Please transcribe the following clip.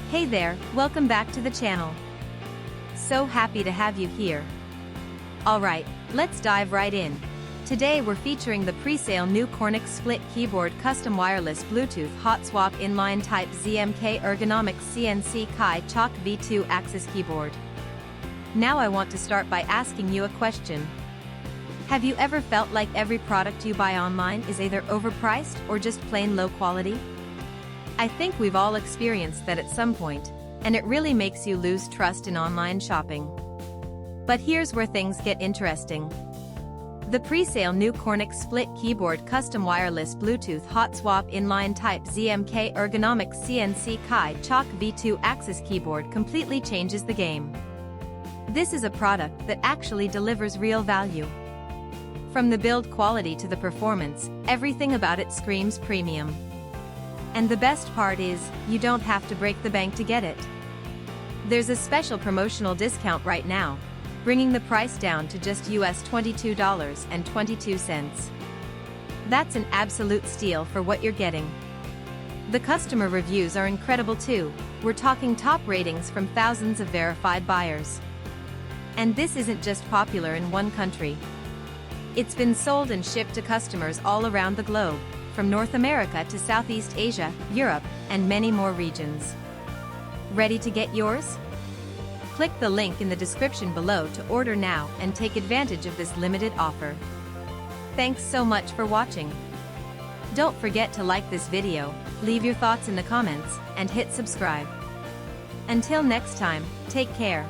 Hey there, welcome back to the channel. So happy to have you here. Alright, let's dive right in. Today we're featuring the pre-sale new Cornix split keyboard custom wireless Bluetooth hot swap inline type ZMK Ergonomics CNC Kaih Choc V2 axis keyboard. Now I want to start by asking you a question. Have you ever felt like every product you buy online is either overpriced or just plain low quality? I think we've all experienced that at some point, and it really makes you lose trust in online shopping. But here's where things get interesting. The pre-sale new Cornix split keyboard custom wireless Bluetooth hot swap inline type ZMK Ergonomics CNC Kaih Choc V2 axis keyboard completely changes the game. This is a product that actually delivers real value. From the build quality to the performance, everything about it screams premium. And the best part is, you don't have to break the bank to get it. There's a special promotional discount right now, bringing the price down to just US $22.22. That's an absolute steal for what you're getting. The customer reviews are incredible too. We're talking top ratings from thousands of verified buyers. And this isn't just popular in one country. It's been sold and shipped to customers all around the globe, from North America to Southeast Asia, Europe, and many more regions. Ready to get yours? Click the link in the description below to order now and take advantage of this limited offer. Thanks so much for watching. Don't forget to like this video, leave your thoughts in the comments, and hit subscribe. Until next time, take care.